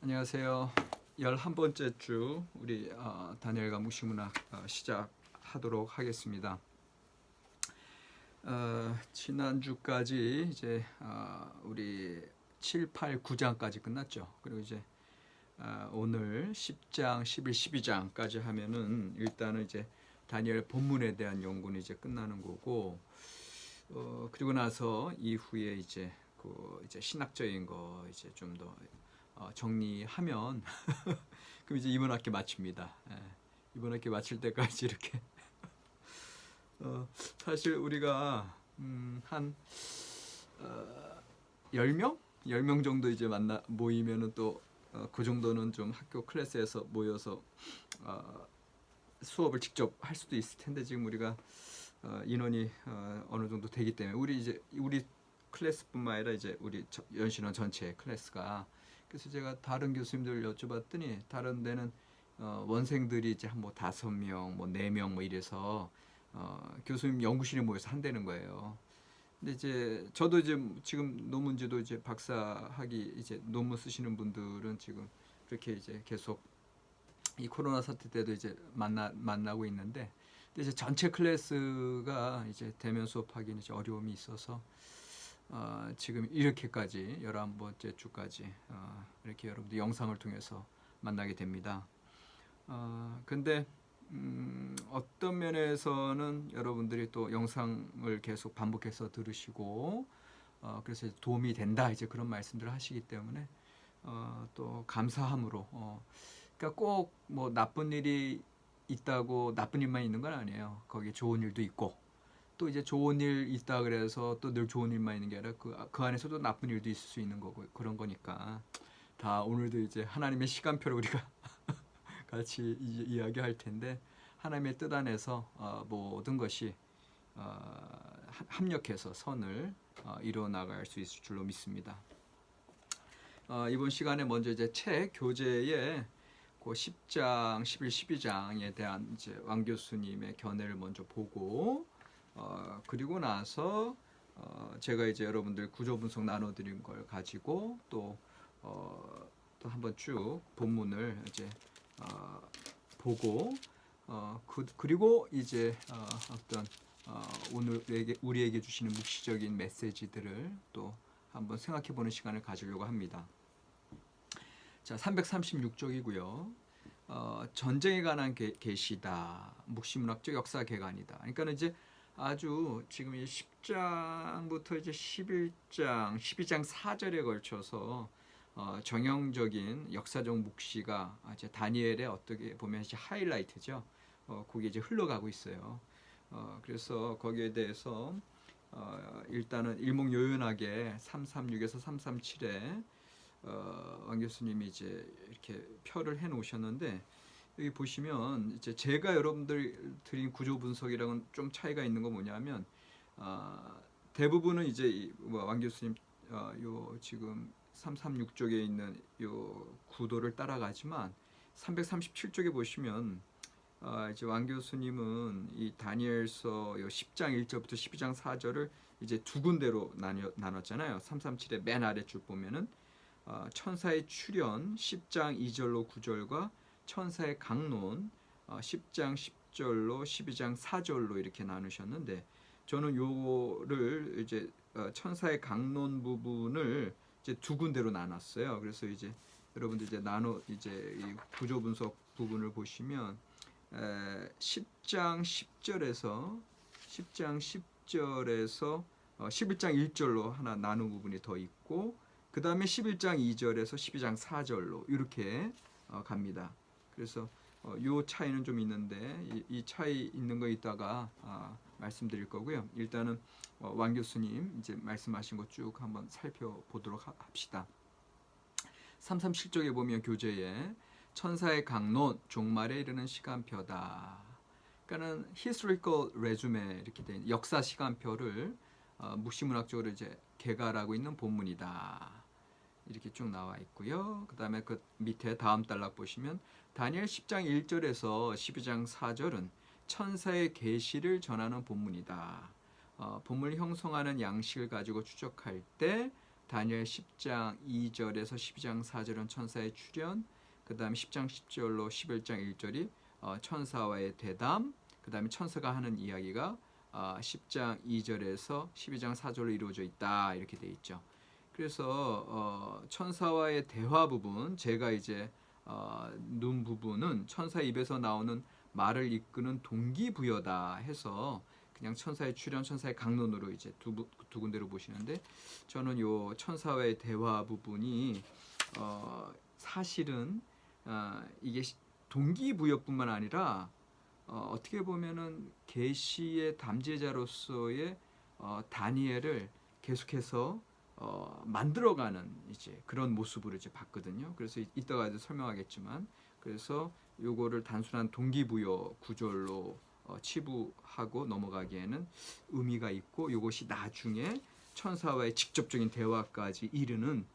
안녕하세요. 11번째 주 우리 다니엘과 묵시문학 시작하도록 하겠습니다. 지난주까지 이제 우리 7, 8, 9장까지 끝났죠. 그리고 이제 오늘 10장, 11, 12장까지 하면은 일단은 이제 다니엘 본문에 대한 연구는 이제 끝나는 거고, 그리고 나서 이후에 이제 이제 신학적인 거 이제 좀 더 정리하면 그럼 이제 이번 학기 마칩니다. 이번 학기 마칠 때까지 이렇게 사실 우리가 한 10명? 10명 정도 이제 모이면은 또 그 정도는 좀 학교 클래스에서 모여서 수업을 직접 할 수도 있을 텐데, 지금 우리가 인원이 어느 정도 되기 때문에 우리 클래스뿐만 아니라 이제 우리 연신원 전체 클래스가, 그래서 제가 다른 교수님들 여쭤봤더니 다른 데는 원생들이 이제 한 뭐 5명, 뭐 4명 뭐 이래서 교수님 연구실에 모여서 한다는 거예요. 근데 이제 저도 이제 지금 논문지도 이제 박사학위 이제 논문 쓰시는 분들은 지금 그렇게 이제 계속 이 코로나 사태 때도 이제 만나고 있는데, 근데 이제 전체 클래스가 이제 대면 수업하기는 이제 어려움이 있어서 지금 이렇게까지 11번째 주까지 이렇게 여러분들 영상을 통해서 만나게 됩니다. 근데 어떤 면에서는 여러분들이 또 영상을 계속 반복해서 들으시고 그래서 도움이 된다 이제 그런 말씀들을 하시기 때문에 또 감사함으로 그러니까 꼭 뭐 나쁜 일이 있다고 나쁜 일만 있는 건 아니에요. 거기에 좋은 일도 있고, 또 이제 좋은 일 있다 그래서 또 늘 좋은 일만 있는 게 아니라 그 안에서도 나쁜 일도 있을 수 있는 거고, 그런 거니까 다 오늘도 이제 하나님의 시간표를 우리가 같이 이야기할 텐데, 하나님의 뜻 안에서 모든 것이 합력해서 선을 이루어 나갈 수 있을 줄로 믿습니다. 이번 시간에 먼저 이제 책 교재에 그 10장, 11, 12장에 대한 이제 왕 교수님의 견해를 먼저 보고, 그리고 나서 제가 이제 여러분들 구조 분석 나눠드린 걸 가지고 또 한번 쭉 본문을 이제 보고, 그리고 이제 어떤 오늘 우리에게 주시는 묵시적인 메시지들을 또 한번 생각해보는 시간을 가지려고 합니다. 자, 336쪽이고요. 전쟁에 관한 계시다. 묵시문학적 역사 개관이다. 그러니까 이제 아주 지금 이 10장부터 이제 11장, 12장 4절에 걸쳐서 정형적인 역사적 묵시가 이제 다니엘의 어떻게 보면 이제 하이라이트죠. 그게 이제 흘러가고 있어요. 그래서 거기에 대해서 일단은 일목요연하게 336에서 337에 왕 교수님이 이제 이렇게 표를 해 놓으셨는데, 여기 보시면 이제 제가 여러분들 드린 구조 분석이랑은 좀 차이가 있는 건 뭐냐면, 대부분은 이제 왕 교수님 요 지금 336쪽에 있는 요 구도를 따라가지만 337쪽에 보시면 이제 왕 교수님은 이 다니엘서 요 10장 1절부터 12장 4절을 이제 두 군데로 나눴잖아요. 337의 맨 아래줄 보면은 천사의 출현 10장 2절로 9절과 천사의 강론 10장 10절로 12장 4절로 이렇게 나누셨는데, 저는 요를 이제 천사의 강론 부분을 이제 두 군데로 나눴어요. 그래서 이제 여러분들 이제 이 구조 분석 부분을 보시면 10장 10절에서 11장 1절로 하나 나눈 부분이 더 있고, 그 다음에 11장 2절에서 12장 4절로 이렇게 갑니다. 그래서 요 차이는 좀 있는데 이 차이 있는 거 이따가 말씀드릴 거고요. 일단은 왕 교수님 이제 말씀하신 거 쭉 한번 살펴보도록 합시다. 337쪽에 보면 교재에 천사의 강론 종말에 이르는 시간표다. 그러니까는 historical resume 이렇게 된 역사 시간표를 묵시문학적으로 이제 개괄하고 있는 본문이다. 이렇게 쭉 나와 있고요. 그 다음에 그 밑에 다음 단락 보시면 다니엘 10장 1절에서 12장 4절은 천사의 계시를 전하는 본문이다. 본문을 형성하는 양식을 가지고 추적할 때 다니엘 10장 2절에서 12장 4절은 천사의 출현, 그 다음에 10장 10절로 11장 1절이 천사와의 대담, 그 다음에 천사가 하는 이야기가 10장 2절에서 12장 4절로 이루어져 있다 이렇게 돼 있죠. 그래서 천사와의 대화 부분, 제가 이제 눈 부분은 천사 입에서 나오는 말을 이끄는 동기부여다 해서 그냥 천사의 출현, 천사의 강론으로 이제 두 군데로 보시는데, 저는 요 천사와의 대화 부분이 사실은 이게 동기부여뿐만 아니라 어떻게 보면은 계시의 담제자로서의 다니엘을 계속해서 만들어가는 이제 그런 모습으로 이제 봤거든요. 그래서 이따가 이제 설명하겠지만, 그래서 요거를 단순한 동기부여 구절로 치부하고 넘어가기에는 의미가 있고, 요것이 나중에 천사와의 직접적인 대화까지 이르는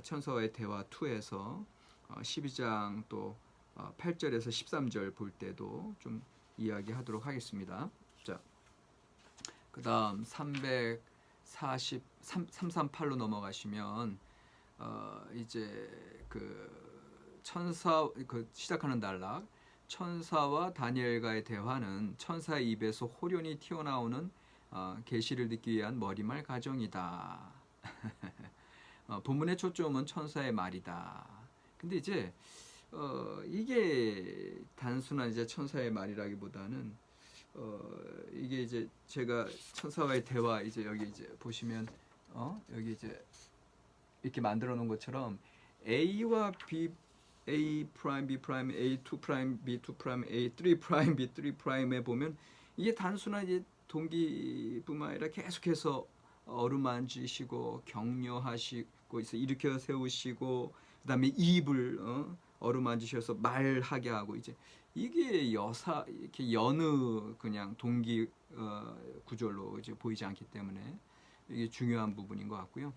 천사와의 대화 2에서 12장 또 8절에서 13절 볼 때도 좀 이야기하도록 하겠습니다. 자, 그 다음 338로 넘어가시면 이제 그 천사 시작하는 단락, 천사와 다니엘과의 대화는 천사의 입에서 호련히 튀어나오는 계시를 듣기 위한 머리말 가정이다. 본문의 초점은 천사의 말이다. 근데 이제 이게 단순한 이제 천사의 말이라기보다는 이게 이제 제가 천사와의 대화 이제 여기 이제 보시면 여기 이제 이렇게 만들어 놓은 것처럼 A와 B, A 프라임, B 프라임, A2 프라임, B2 프라임, A3 프라임, B3 프라임에 보면 이게 단순한 이제 동기뿐만 아니라 계속해서 어루만지시고 격려하시고 일으켜 세우시고, 그다음에 입을 어루만지셔서 말하게 하고, 이제 이게 이렇게 여느 그냥 동기 구절로 이제 보이지 않기 때문에 이게 중요한 부분인 것 같고요.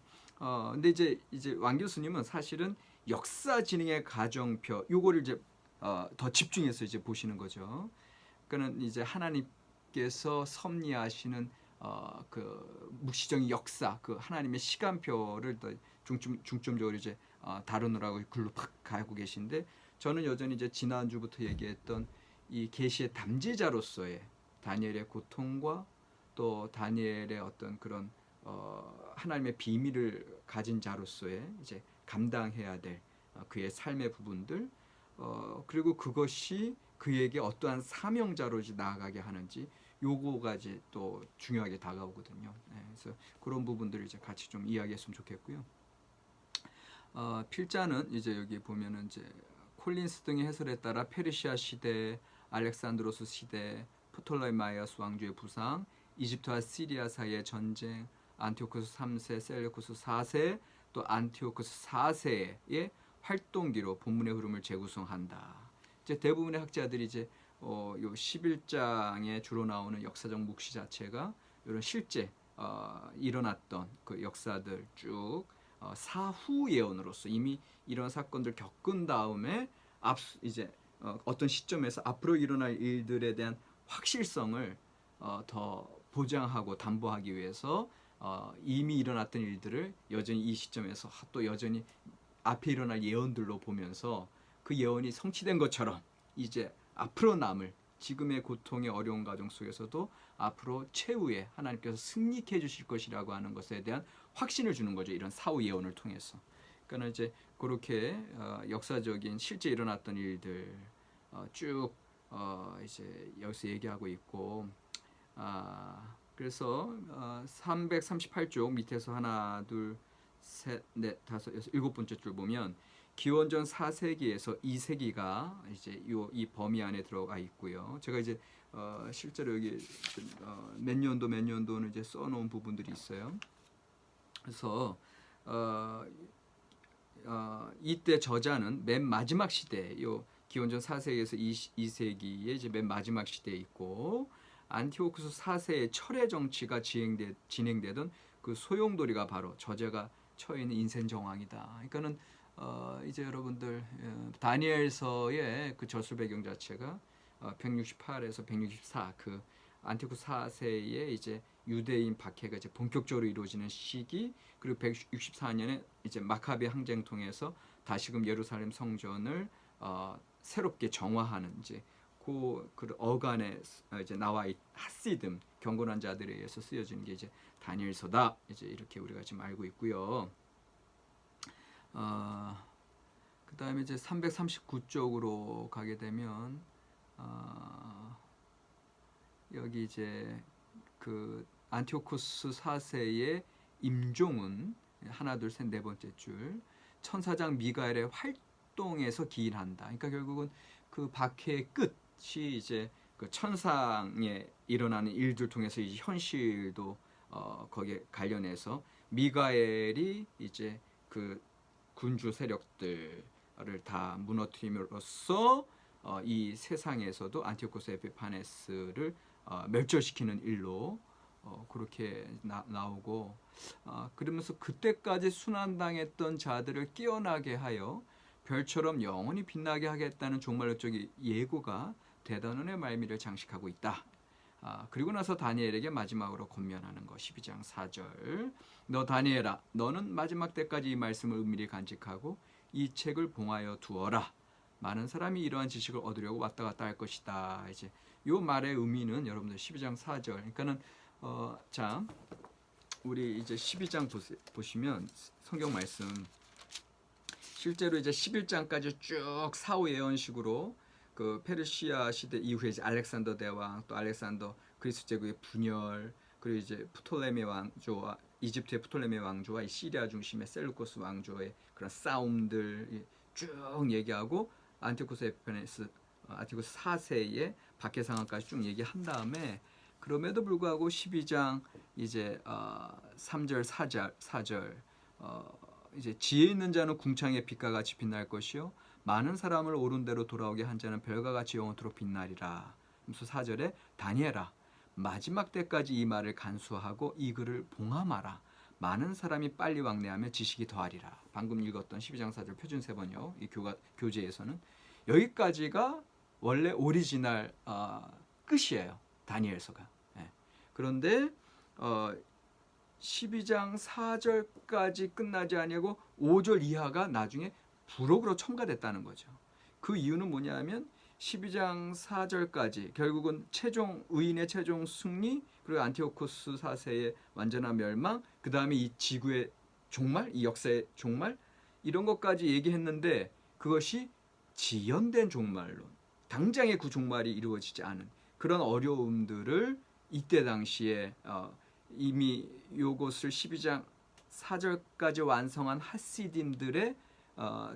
근데 이제 왕 교수님은 사실은 역사 진행의 가정표 요거를 이제 더 집중해서 이제 보시는 거죠. 그러니까는 이제 하나님께서 섭리하시는 그 묵시적인 역사, 그 하나님의 시간표를 더 중점적으로 이제 다루느라고 글로 팍 가고 계신데, 저는 여전히 이제 지난주부터 얘기했던 이 계시의 담지자로서의 다니엘의 고통과 또 다니엘의 어떤 그런 하나님의 비밀을 가진 자로서의 이제 감당해야 될 그의 삶의 부분들, 그리고 그것이 그에게 어떠한 사명자로 이제 나아가게 하는지, 요거가 이제 또 중요하게 다가오거든요. 네, 그래서 그런 부분들을 이제 같이 좀 이야기했으면 좋겠고요. 필자는 이제 여기 보면은 이제 콜린스 등의 해설에 따라 페르시아 시대, 알렉산드로스 시대, 프톨레마이아스 왕조의 부상, 이집트와 시리아 사이의 전쟁, 안티오코스 3세, 셀레우코스 4세, 또 안티오코스 4세의 활동기로 본문의 흐름을 재구성한다. 이제 대부분의 학자들이 이제 요 11장에 주로 나오는 역사적 묵시 자체가 이런 실제 일어났던 그 역사들 쭉 사후 예언으로서 이미 이런 사건들 겪은 다음에 이제 어떤 시점에서 앞으로 일어날 일들에 대한 확실성을 더 보장하고 담보하기 위해서 이미 일어났던 일들을 여전히 이 시점에서 또 여전히 앞에 일어날 예언들로 보면서 그 예언이 성취된 것처럼 이제 앞으로 남을 지금의 고통의 어려운 과정 속에서도 앞으로 최후에 하나님께서 승리케 해주실 것이라고 하는 것에 대한 확신을 주는 거죠. 이런 사후 예언을 통해서. 그러니까 이제 그렇게 역사적인 실제 일어났던 일들 쭉 이제 여기서 얘기하고 있고, 그래서 338쪽 밑에서 하나, 둘, 셋, 넷, 다섯, 여섯, 일곱 번째 줄 보면 기원전 4세기에서 2세기가 이제 이 범위 안에 들어가 있고요. 제가 이제 실제로 여기 몇 년도는 이제 써놓은 부분들이 있어요. 그래서 이때 저자는 맨 마지막 시대, 요 기원전 4세기에서 2세기에 이제 맨 마지막 시대에 있고, 안티오쿠스 4세의 철의 정치가 진행되던 그 소용돌이가 바로 저자가 처해 있는 인생 정황이다. 그러니까는 이제 여러분들 다니엘서의 그 저술 배경 자체가 168에서 164 그 안티오쿠스 4세의 이제 유대인 박해가 이제 본격적으로 이루어지는 시기, 그리고 164년에 이제 마카비 항쟁 통해서 다시금 예루살렘 성전을 새롭게 정화하는 이제 그 어간에 이제 나와 하시즘 경건한 자들에 의해서 쓰여지는 게 이제 다니엘서다. 이제 이렇게 우리가 지금 알고 있고요. 그다음에 이제 339쪽으로 가게 되면 여기 이제 그 안티오코스 4세의 임종은 하나 둘 셋 네 번째 줄 천사장 미가엘의 활동에서 기인한다. 그러니까 결국은 그 박해의 끝이 이제 그 천상에 일어나는 일들 통해서 이제 현실도 거기에 관련해서 미가엘이 이제 그 군주 세력들을 다 무너뜨림으로써 이 세상에서도 안티오코스 에피파네스를 멸절시키는 일로 그렇게 나오고 그러면서 그때까지 순환당했던 자들을 깨어나게 하여 별처럼 영원히 빛나게 하겠다는 종말론적 예고가 대단원의 말미를 장식하고 있다. 그리고 나서 다니엘에게 마지막으로 권면하는 것 12장 4절 너 다니엘아 너는 마지막 때까지 이 말씀을 은밀히 간직하고 이 책을 봉하여 두어라. 많은 사람이 이러한 지식을 얻으려고 왔다 갔다 할 것이다. 이제 요 말의 의미는 여러분들 12장 4절 그러니까는 자 우리 이제 12장 보시면 성경 말씀 실제로 이제 11장까지 쭉 사후 예언식으로 그 페르시아 시대 이후에 이제 알렉산더 대왕 또 알렉산더 그리스 제국의 분열 그리고 이제 프톨레미 왕조와 이집트의 프톨레미 왕조와 시리아 중심의 셀루코스 왕조의 그런 싸움들 쭉 얘기하고 안티오코스 에피파네스 안티오코스 4세의 박해 상황까지 쭉 얘기한 다음에 그럼에도 불구하고 12장 이제 3절 4절 이제 지혜 있는 자는 궁창의 빛과 같이 빛날 것이요 많은 사람을 옳은 대로 돌아오게 한 자는 별과 같이 영원토록 빛나리라. 그래서 4절에 다니엘아 마지막 때까지 이 말을 간수하고 이 글을 봉함하라. 많은 사람이 빨리 왕래하며 지식이 더하리라. 방금 읽었던 12장 4절 표준 세번역 이 교재에서는 여기까지가 원래 오리지널 끝이에요. 다니엘서가. 예. 그런데 12장 4절까지 끝나지 아니하고 5절 이하가 나중에 부록으로 첨가됐다는 거죠. 그 이유는 뭐냐면 12장 4절까지 결국은 의인의 최종 승리 그리고 안티오코스 4세의 완전한 멸망 그 다음에 이 지구의 종말 이 역사의 종말 이런 것까지 얘기했는데 그것이 지연된 종말론 당장의 그 종말이 이루어지지 않은 그런 어려움들을 이때 당시에 이미 요것을 12장 4절까지 완성한 하시딤들의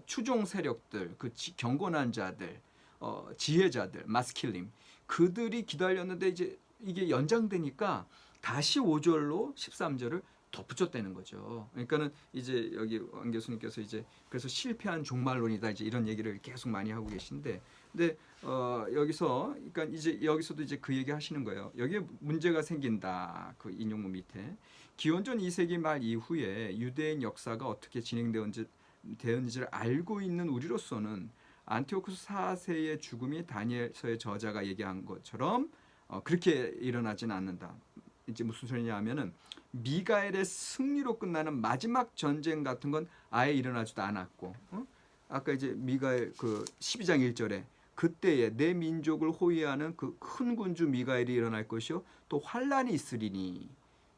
추종 세력들, 그 경건한 자들, 지혜자들, 마스킬림 그들이 기다렸는데 이제 이게 연장되니까 다시 5절로 13절을 덧붙였다는 거죠. 그러니까는 이제 여기 왕 교수님께서 이제 그래서 실패한 종말론이다 이제 이런 얘기를 계속 많이 하고 계신데, 근데 여기서 그러니까 이제 여기서도 이제 그 얘기 하시는 거예요. 여기에 문제가 생긴다. 그 인용문 밑에 기원전 2세기 말 이후에 유대인 역사가 어떻게 진행되었는지를 알고 있는 우리로서는 안티오코스 4세의 죽음이 다니엘서의 저자가 얘기한 것처럼 그렇게 일어나지는 않는다. 이제 무슨 소리냐 하면은 미가엘의 승리로 끝나는 마지막 전쟁 같은 건 아예 일어나지도 않았고 아까 이제 미가엘 그 12장 1절에 그때에 내 민족을 호위하는 그 큰 군주 미가엘이 일어날 것이요 또 환란이 있으리니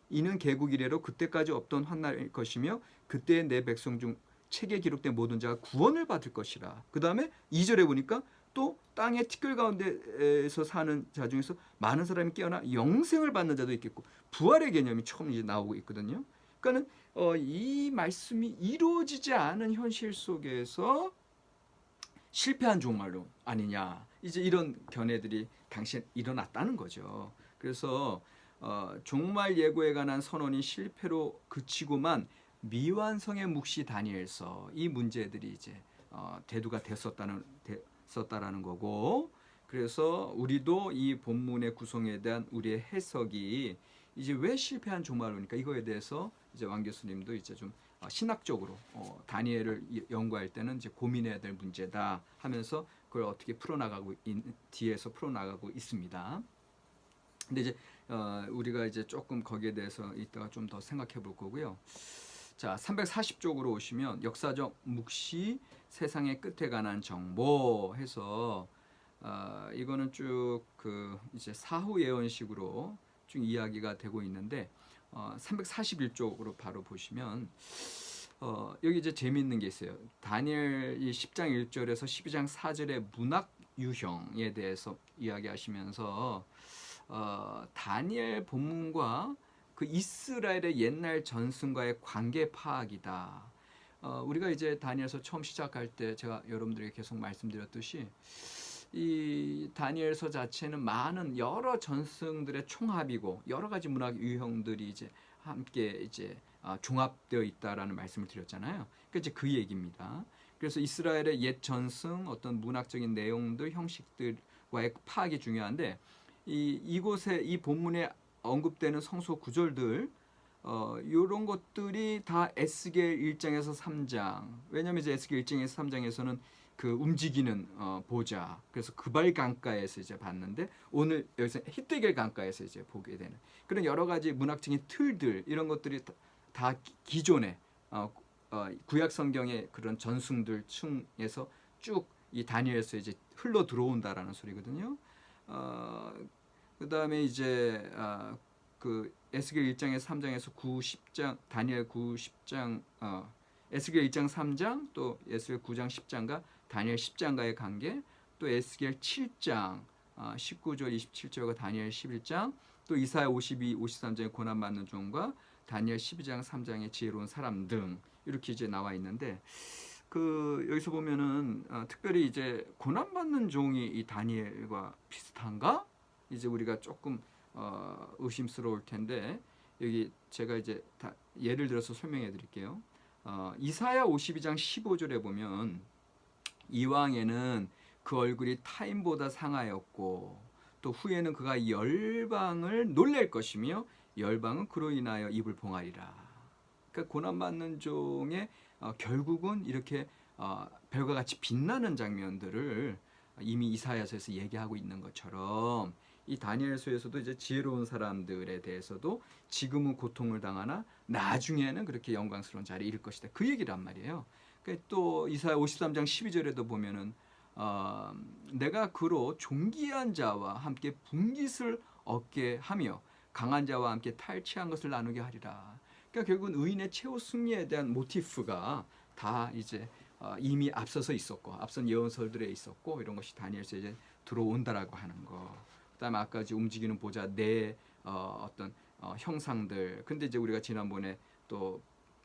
이는 개국 이래로 그때까지 없던 환난일 것이며 그때에 내 백성 중 책에 기록된 모든 자가 구원을 받을 것이라. 그 다음에 2절에 보니까 또 땅의 티끌 가운데에서 사는 자 중에서 많은 사람이 깨어나 영생을 받는 자도 있겠고 부활의 개념이 처음 이제 나오고 있거든요. 그러니까는 이 말씀이 이루어지지 않은 현실 속에서 실패한 종말론 아니냐 이제 이런 견해들이 당시에 일어났다는 거죠. 그래서 종말 예고에 관한 선언이 실패로 그치고만 미완성의 묵시 다니엘서 이 문제들이 이제 대두가 됐었다라는 거고, 그래서 우리도 이 본문의 구성에 대한 우리의 해석이 이제 왜 실패한 종말론이니까 이거에 대해서 이제 왕 교수님도 이제 좀 신학적으로 다니엘을 연구할 때는 이제 고민해야 될 문제다 하면서 그걸 어떻게 뒤에서 풀어나가고 있습니다. 근데 이제 우리가 이제 조금 거기에 대해서 이따가 좀 더 생각해 볼 거고요. 자, 340쪽으로 오시면 역사적 묵시 세상의 끝에 관한 정보 해서 이거는 쭉 그 이제 사후 예언식으로 쭉 이야기가 되고 있는데 341쪽으로 바로 보시면 여기 이제 재미있는 게 있어요. 다니엘 10장 1절에서 12장 4절의 문학 유형에 대해서 이야기하시면서 다니엘 본문과 그 이스라엘의 옛날 전승과의 관계 파악이다. 우리가 이제 다니엘서 처음 시작할 때 제가 여러분들에게 계속 말씀드렸듯이 이 다니엘서 자체는 많은 여러 전승들의 총합이고 여러 가지 문학 유형들이 이제 함께 이제 종합되어 있다라는 말씀을 드렸잖아요. 그러니까 이제 그 얘기입니다. 그래서 이스라엘의 옛 전승 어떤 문학적인 내용들 형식들과의 파악이 중요한데 이곳에 이 본문에 언급되는 성소 구절들 이런 것들이 다 에스겔 1장에서 3장. 왜냐하면 이제 에스겔 1장에서 3장에서는 그 움직이는 보좌. 그래서 그발 강가에서 이제 봤는데 오늘 여기서 히데겔 강가에서 이제 보게 되는 그런 여러 가지 문학적인 틀들 이런 것들이 다 기존의 구약 성경의 그런 전승들 층에서 쭉 이 다니엘서 이제 흘러 들어온다라는 소리거든요. 그다음에 이제 그 에스겔 1장에서 3장에서 9, 10장 다니엘 9, 10장 에스겔 1장 3장 또 에스겔 9장 10장과 다니엘 10장과의 관계 또 에스겔 7장 19절 27절과 다니엘 11장 또 이사야 52, 53장의 고난받는 종과 다니엘 12장 3장의 지혜로운 사람 등 이렇게 이제 나와 있는데 그 여기서 보면은 특별히 이제 고난받는 종이 이 다니엘과 비슷한가? 이제 우리가 조금 의심스러울 텐데 여기 제가 이제 예를 들어서 설명해 드릴게요. 이사야 52장 15절에 보면 이왕에는 그 얼굴이 타인보다 상하였고 또 후에는 그가 열방을 놀랄 것이며 열방은 그로 인하여 입을 봉하리라. 그러니까 고난받는 종의 결국은 이렇게 별과 같이 빛나는 장면들을 이미 이사야서에서 얘기하고 있는 것처럼 이 다니엘서에서도 이제 지혜로운 사람들에 대해서도 지금은 고통을 당하나 나중에는 그렇게 영광스러운 자리에 이를 것이다. 그 얘기란 말이에요. 또 이사야 53장 12절에도 보면은 내가 그로 존귀한 자와 함께 분깃을 얻게 하며 강한 자와 함께 탈취한 것을 나누게 하리라. 그러니까 결국은 의인의 최후 승리에 대한 모티프가 다 이제 이미 앞서서 있었고 앞선 예언서들에 있었고 이런 것이 다니엘서에 이제 들어온다라고 하는 거. 그다음에 아까 이제 움직이는 보좌 내 어떤 형상들. 근데 이제 우리가 지난번에 또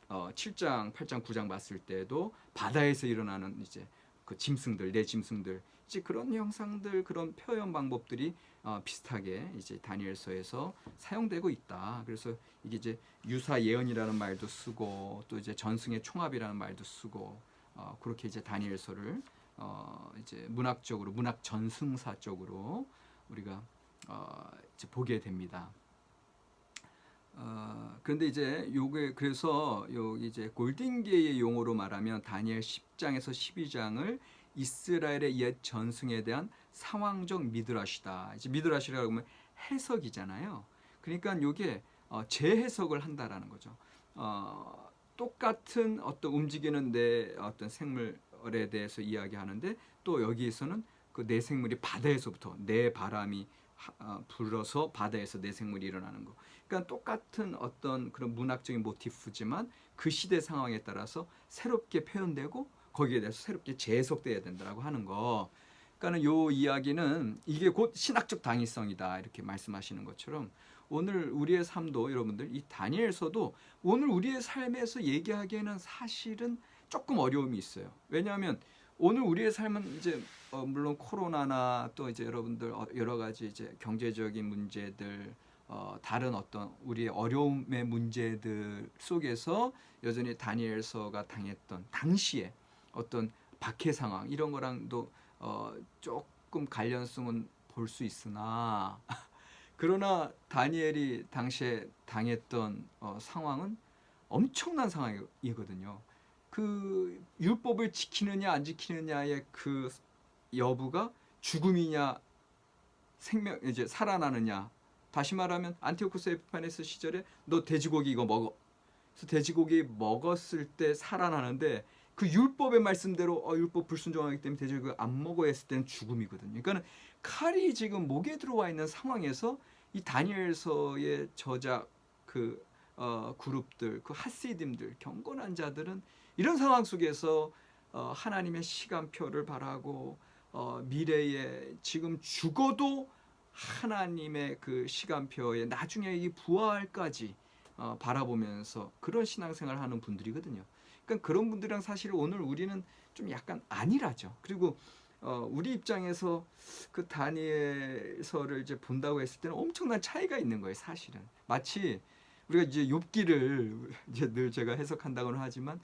7장, 8장, 9장 봤을 때도 바다에서 일어나는 이제 그 짐승들, 내 짐승들, 이제 그런 형상들, 그런 표현 방법들이 비슷하게 이제 다니엘서에서 사용되고 있다. 그래서 이게 이제 유사 예언이라는 말도 쓰고 또 이제 전승의 총합이라는 말도 쓰고 그렇게 이제 다니엘서를 이제 문학적으로 문학 전승사적으로 우리가 이제 보게 됩니다. 그런데 이제 요게 그래서 여기 이제 골딩게의 용어로 말하면 다니엘 10장에서 12장을 이스라엘의 옛 전승에 대한 상황적 미드라시다. 이제 미드라시라고 하면 해석이잖아요. 그러니까 요게 재해석을 한다라는 거죠. 똑같은 어떤 움직이는 내 어떤 생물에 대해서 이야기하는데 또 여기에서는 그 내 생물이 바다에서부터 내 바람이 불어서 바다에서 내 생물이 일어나는 거. 그러니까 똑같은 어떤 그런 문학적인 모티프지만 그 시대 상황에 따라서 새롭게 표현되고 거기에 대해서 새롭게 재해석돼야 된다라고 하는 거. 그러니까는 요 이야기는 이게 곧 신학적 당위성이다 이렇게 말씀하시는 것처럼 오늘 우리의 삶도 여러분들 이 다니엘서도 오늘 우리의 삶에서 얘기하기에는 사실은 조금 어려움이 있어요. 왜냐하면 오늘 우리의 삶은 이제 물론 코로나나 또 이제 여러분들 여러 가지 이제 경제적인 문제들 다른 어떤 우리의 어려움의 문제들 속에서 여전히 다니엘서가 당했던 당시에 어떤 박해 상황 이런 거랑도 조금 관련성은 볼 수 있으나 그러나 다니엘이 당시에 당했던 상황은 엄청난 상황이거든요. 그 율법을 지키느냐 안 지키느냐의 그 여부가 죽음이냐 생명 이제 살아나느냐 다시 말하면 안티오쿠스 에피파네스 시절에 너 돼지고기 이거 먹어. 그래서 돼지고기 먹었을 때 살아나는데 그 율법의 말씀대로 율법 불순종하기 때문에 돼지고기 안 먹어 했을 때는 죽음이거든요. 그러니까 칼이 지금 목에 들어와 있는 상황에서 이 다니엘서의 저작 그룹들, 그 하시딤들, 경건한 자들은 이런 상황 속에서 하나님의 시간표를 바라고 미래에 지금 죽어도 하나님의 그 시간표에 나중에 이 부활까지 바라보면서 그런 신앙생활을 하는 분들이거든요. 그러니까 그런 분들이랑 사실 오늘 우리는 좀 약간 안일하죠. 그리고 우리 입장에서 그 다니엘서를 이제 본다고 했을 때는 엄청난 차이가 있는 거예요, 사실은. 마치 우리가 이제 욥기를 이제 늘 제가 해석한다고는 하지만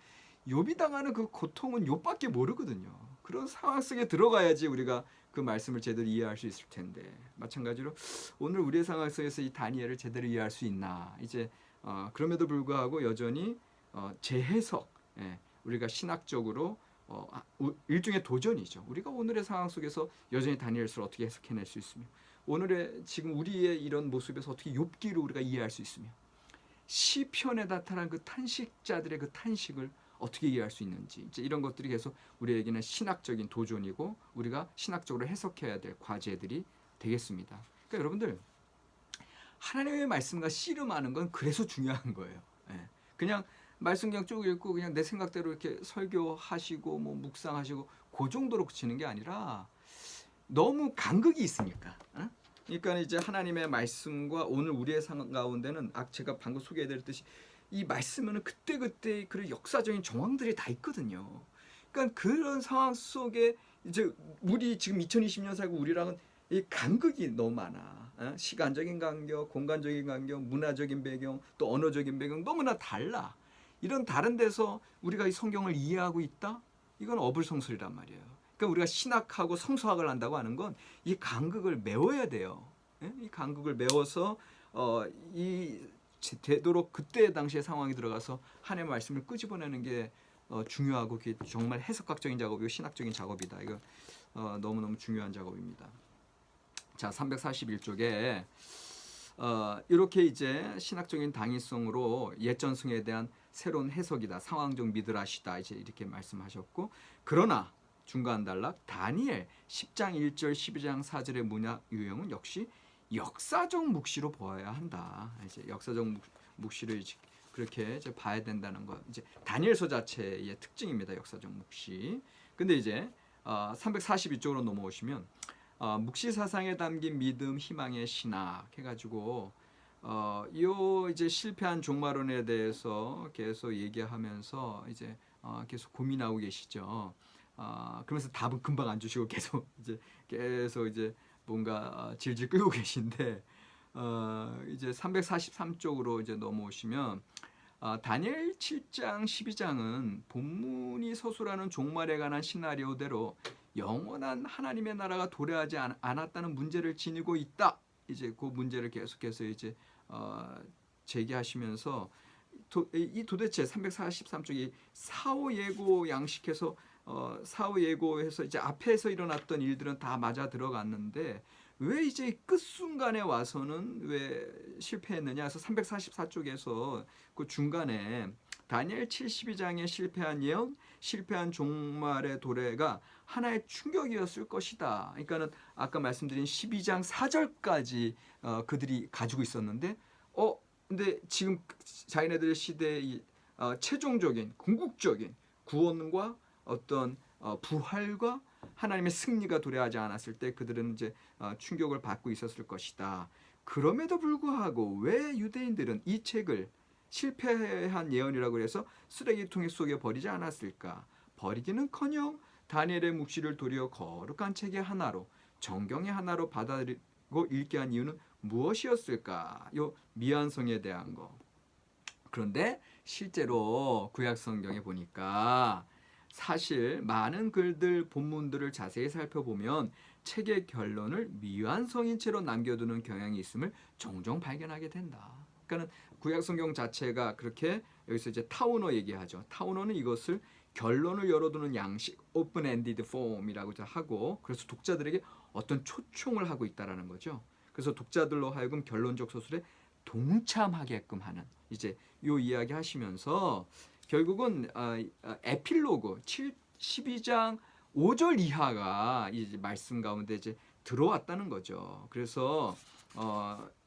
욥이 당하는 그 고통은 욥밖에 모르거든요. 그런 상황 속에 들어가야지 우리가 그 말씀을 제대로 이해할 수 있을 텐데, 마찬가지로 오늘 우리의 상황 속에서 이 다니엘을 제대로 이해할 수 있나, 이제 그럼에도 불구하고 여전히 재해석, 우리가 신학적으로 일종의 도전이죠. 우리가 오늘의 상황 속에서 여전히 다니엘서를 어떻게 해석해낼 수 있으며, 오늘의 지금 우리의 이런 모습에서 어떻게 욥기를 우리가 이해할 수 있으며, 시편에 나타난 그 탄식자들의 그 탄식을 어떻게 이해할 수 있는지, 이제 이런 것들이 계속 우리에게는 신학적인 도전이고 우리가 신학적으로 해석해야 될 과제들이 되겠습니다. 그러니까 여러분들, 하나님의 말씀과 씨름하는 건 그래서 중요한 거예요. 그냥 말씀 그냥 쭉 읽고 그냥 내 생각대로 이렇게 설교하시고 뭐 묵상하시고 그 정도로 그치는 게 아니라 너무 간극이 있으니까. 그러니까 이제 하나님의 말씀과 오늘 우리의 상황 가운데는 제가 방금 소개해드렸듯이 이 말씀에는 그때그때 그런 역사적인 정황들이 다 있거든요. 그러니까 그런 상황 속에 이제 우리 지금 2020년 살고 우리랑은 이 간극이 너무 많아. 시간적인 간격, 공간적인 간격, 문화적인 배경, 또 언어적인 배경 너무나 달라. 이런 다른 데서 우리가 이 성경을 이해하고 있다? 이건 어불성설이란 말이에요. 그러니까 우리가 신학하고 성서학을 한다고 하는 건 이 간극을 메워야 돼요. 이 간극을 메워서 이 되도록 그때 당시의 상황에 들어가서 하나님의 말씀을 끄집어내는 게 중요하고 그게 정말 해석학적인 작업이고 신학적인 작업이다. 이거 너무너무 중요한 작업입니다. 자, 341쪽에 이렇게 이제 신학적인 당위성으로 옛전승에 대한 새로운 해석이다. 상황적 미드라시다. 이제 이렇게 말씀하셨고, 그러나 중간 단락 다니엘 10장 1절 12장 4절의 문학 유형은 역시 역사적 묵시로 보아야 한다. 이제 역사적 묵시를 그렇게 이제 봐야 된다는 것. 이제 다니엘서 자체의 특징입니다. 역사적 묵시. 근데 이제 342쪽으로 넘어오시면 묵시 사상에 담긴 믿음, 희망의 신학 해가지고 요 이제 실패한 종말론에 대해서 계속 얘기하면서 이제 계속 고민하고 계시죠. 그러면서 답은 금방 안 주시고 계속 이제 뭔가 질질 끌고 계신데 이제 343쪽으로 이제 넘어오시면 다니엘 7장 12장은 본문이 서술하는 종말에 관한 시나리오대로 영원한 하나님의 나라가 도래하지 않았다는 문제를 지니고 있다. 이제 그 문제를 계속해서 이제 제기하시면서 이 도대체 343쪽이 사후 예고 양식해서 사후 예고해서 이제 앞에서 일어났던 일들은 다 맞아 들어갔는데 왜 이제 끝 순간에 와서는 왜 실패했느냐 해서 344쪽에서 그 중간에 다니엘 72장에 실패한 예언, 실패한 종말의 도래가 하나의 충격이었을 것이다. 그러니까는 아까 말씀드린 12장 4절까지 그들이 가지고 있었는데 근데 지금 자기네들의 시대의 최종적인 궁극적인 구원과 어떤 부활과 하나님의 승리가 도래하지 않았을 때 그들은 이제 충격을 받고 있었을 것이다. 그럼에도 불구하고 왜 유대인들은 이 책을 실패한 예언이라고 해서 쓰레기통 속에 버리지 않았을까? 버리기는커녕 다니엘의 묵시를 도리어 거룩한 책의 하나로, 정경의 하나로 받아들이고 읽게 한 이유는 무엇이었을까? 요 미완성에 대한 거. 그런데 실제로 구약 성경에 보니까 사실 많은 글들, 본문들을 자세히 살펴보면 책의 결론을 미완성인 채로 남겨두는 경향이 있음을 종종 발견하게 된다. 그러니까 구약 성경 자체가 그렇게 여기서 이제 타우너 얘기하죠. 타우너는 이것을 결론을 열어두는 양식, open-ended form이라고 하고, 그래서 독자들에게 어떤 초청을 하고 있다라는 거죠. 그래서 독자들로 하여금 결론적 소설에 동참하게끔 하는 이제 요 이야기 하시면서 결국은 에필로그 12장 5절 이하가 이제 말씀 가운데 이제 들어왔다는 거죠. 그래서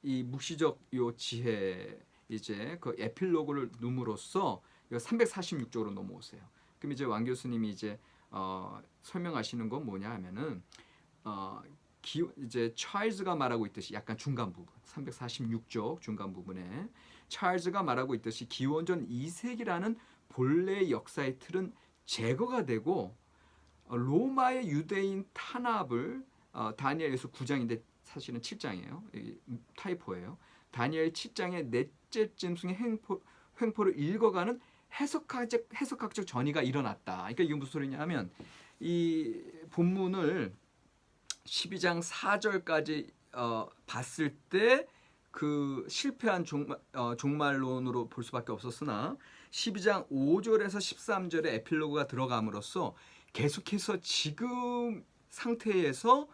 이 묵시적 요 지혜 이제 그 에필로그를 num으로써 346쪽으로 넘어오세요. 그럼 이제 왕 교수님이 이제 설명하시는 건 뭐냐 하면은 이제 찰즈가 말하고 있듯이 약간 중간 부분 346쪽 중간 부분에 찰즈가 말하고 있듯이 기원전 2세기라는 본래의 역사의 틀은 제거가 되고 로마의 유대인 탄압을 다니엘에서 9장인데 사실은 7장이에요. 타이포예요. 다니엘 7장의 넷째 짐승의 횡포를 읽어가는 해석학적 전이가 일어났다. 그러니까 이게 무슨 소리냐 하면 이 본문을 12장 4절까지 봤을 때 그 실패한 종말론으로 볼 수밖에 없었으나 12장 5절에서 13절에 에필로그가 들어감으로써 계속해서 지금 상태에서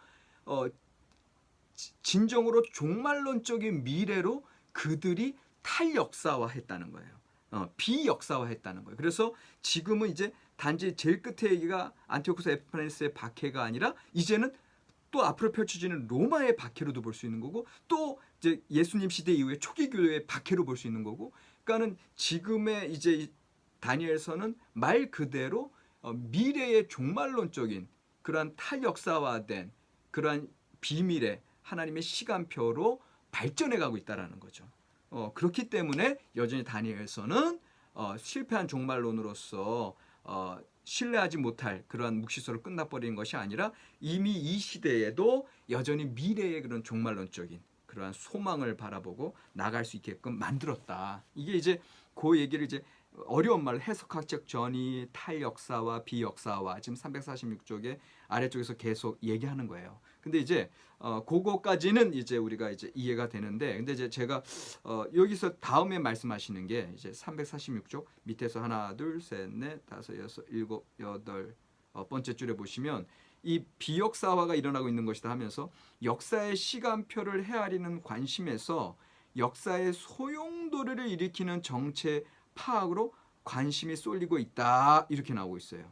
진정으로 종말론적인 미래로 그들이 탈역사화했다는 거예요. 비역사화했다는 거예요. 그래서 지금은 이제 단지 제일 끝에 얘기가 안티오쿠스 에피파네스의 박해가 아니라 이제는 또 앞으로 펼쳐지는 로마의 박해로도 볼 수 있는 거고 또 이제 예수님 시대 이후에 초기 교회의 박해로 볼 수 있는 거고 그러니까는 지금의 이제 다니엘서는 말 그대로 미래의 종말론적인 그러한 탈역사화된 그러한 비밀의 하나님의 시간표로 발전해 가고 있다라는 거죠. 그렇기 때문에 여전히 다니엘서는 실패한 종말론으로서 신뢰하지 못할 그러한 묵시서로 끝나버리는 것이 아니라 이미 이 시대에도 여전히 미래의 그런 종말론적인 그러한 소망을 바라보고 나갈 수 있게끔 만들었다. 이게 이제 그 얘기를 이제 어려운 말로 해석학적 전이 탈역사와 비역사와 지금 346쪽의 아래쪽에서 계속 얘기하는 거예요. 근데 이제 그거까지는 이제 우리가 이제 이해가 되는데 근데 이제 제가 여기서 다음에 말씀하시는 게 이제 346쪽 밑에서 하나 둘셋넷 다섯 여섯 일곱 여덟 번째 줄에 보시면 이 비역사화가 일어나고 있는 것이다 하면서 역사의 시간표를 헤아리는 관심에서 역사의 소용돌이를 일으키는 정체 파악으로 관심이 쏠리고 있다 이렇게 나오고 있어요.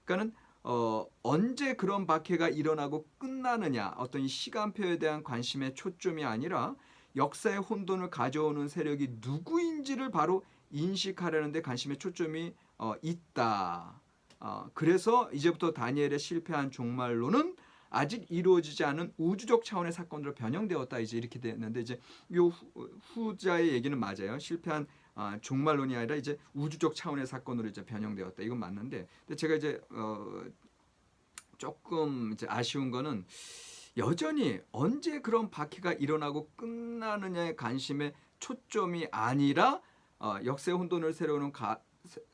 그러니까는 언제 그런 박해가 일어나고 끝나느냐 어떤 이 시간표에 대한 관심의 초점이 아니라 역사의 혼돈을 가져오는 세력이 누구인지를 바로 인식하려는 데 관심의 초점이 있다. 그래서 이제부터 다니엘의 실패한 종말론은 아직 이루어지지 않은 우주적 차원의 사건으로 변형되었다. 이제 이렇게 됐는데 이제 요 후자의 얘기는 맞아요. 실패한 종말론이 아니라 이제 우주적 차원의 사건으로 이제 변형되었다. 이건 맞는데, 근데 제가 이제 조금 이제 아쉬운 거는 여전히 언제 그런 박해가 일어나고 끝나느냐의 관심의 초점이 아니라 역사의 혼돈을 세우는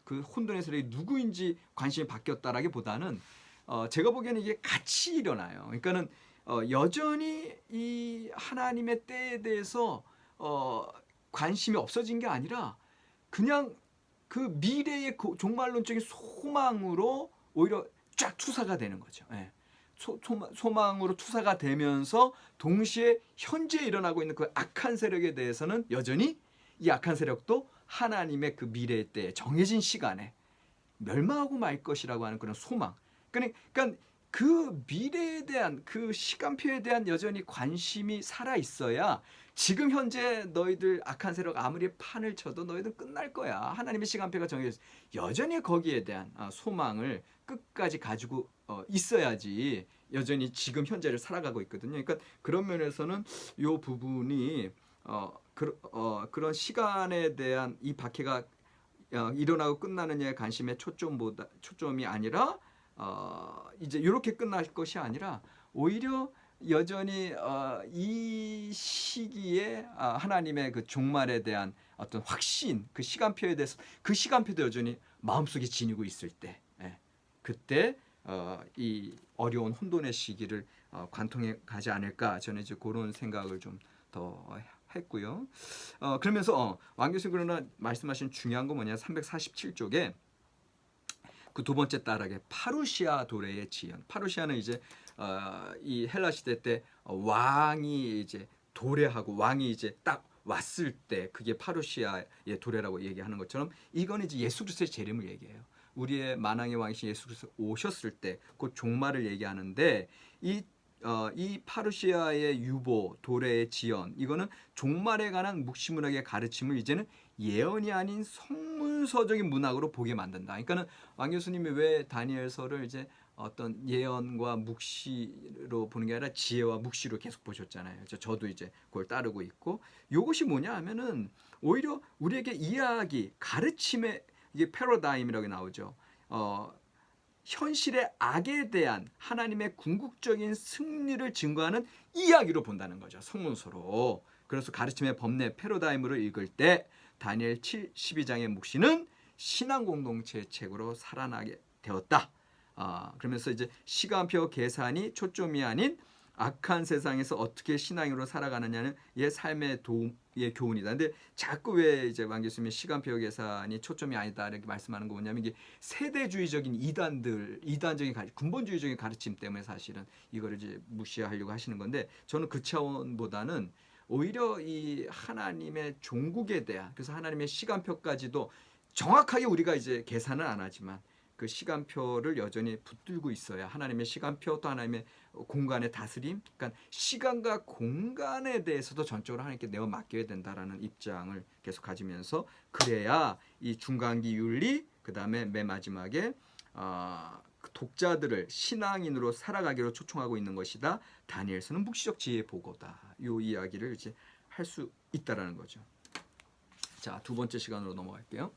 그 혼돈의 세력이 누구인지 관심이 바뀌었다라기보다는 제가 보기에는 이게 같이 일어나요. 그러니까는 여전히 이 하나님의 때에 대해서 관심이 없어진 게 아니라 그냥 그 미래의 종말론적인 소망으로 오히려 쫙 투사가 되는 거죠. 예. 소망으로 투사가 되면서 동시에 현재 일어나고 있는 그 악한 세력에 대해서는 여전히 이 악한 세력도 하나님의 그 미래의 때 정해진 시간에 멸망하고 말 것이라고 하는 그런 소망. 그러니까 그 미래에 대한 그 시간표에 대한 여전히 관심이 살아 있어야 지금 현재 너희들 악한 세력 아무리 판을 쳐도 너희들 끝날 거야. 하나님의 시간표가 정해져 여전히 거기에 대한 소망을 끝까지 가지고 있어야지 여전히 지금 현재를 살아가고 있거든요. 그러니까 그런 면에서는 이 부분이 그런 시간에 대한 이 박해가 일어나고 끝나느냐의 관심의 초점이 아니라 이제 이렇게 끝날 것이 아니라 오히려 여전히 이 시기에 하나님의 그 종말에 대한 어떤 확신, 그 시간표에 대해서 그 시간표도 여전히 마음속에 지니고 있을 때, 그때 이 어려운 혼돈의 시기를 관통해 가지 않을까 저는 이제 그런 생각을 좀 더 했고요. 그러면서 왕 교수님 그러나 말씀하신 중요한 거 뭐냐 347쪽에 그 두 번째 따라게 파루시아 도래의 지연. 파루시아는 이제 이 헬라 시대 때 왕이 이제 도래하고 왕이 이제 딱 왔을 때 그게 파루시아의 도래라고 얘기하는 것처럼 이건 이제 예수 그리스도의 재림을 얘기해요. 우리의 만왕의 왕이신 예수 그리스도 오셨을 때 그 종말을 얘기하는데 이 파루시아의 유보 도래의 지연 이거는 종말에 관한 묵시문학의 가르침을 이제는 예언이 아닌 성문서적인 문학으로 보게 만든다. 그러니까는 왕 교수님이 왜 다니엘서를 이제 어떤 예언과 묵시로 보는 게 아니라 지혜와 묵시로 계속 보셨잖아요. 저도 이제 그걸 따르고 있고 이것이 뭐냐 하면은 오히려 우리에게 이야기 가르침의 이게 패러다임이라고 나오죠. 현실의 악에 대한 하나님의 궁극적인 승리를 증거하는 이야기로 본다는 거죠. 성문서로. 그래서 가르침의 법례 패러다임으로 읽을 때 다니엘 12장의 묵시는 신앙 공동체의 책으로 살아나게 되었다. 그러면서 이제 시간표 계산이 초점이 아닌 악한 세상에서 어떻게 신앙으로 살아가느냐는 얘 삶의 도움의 교훈이다. 근데 자꾸 왜 이제 왕 교수님이 시간표 계산이 초점이 아니다 이렇게 말씀하는 거 뭐냐면 이게 세대주의적인 이단적인 근본주의적인 가르침 때문에 사실은 이거를 이제 무시하려고 하시는 건데 저는 그 차원보다는 오히려 이 하나님의 종국에 대한 그래서 하나님의 시간표까지도 정확하게 우리가 이제 계산은 안 하지만 그 시간표를 여전히 붙들고 있어야 하나님의 시간표 또 하나님의 공간의 다스림 그러니까 시간과 공간에 대해서도 전적으로 하나님께 내어 맡겨야 된다라는 입장을 계속 가지면서 그래야 이 중간기 윤리 그 다음에 맨 마지막에 독자들을 신앙인으로 살아가기로 초청하고 있는 것이다. 다니엘서는 묵시적 지혜의 보고다. 이 이야기를 이제 할 수 있다라는 거죠. 자, 두 번째 시간으로 넘어갈게요.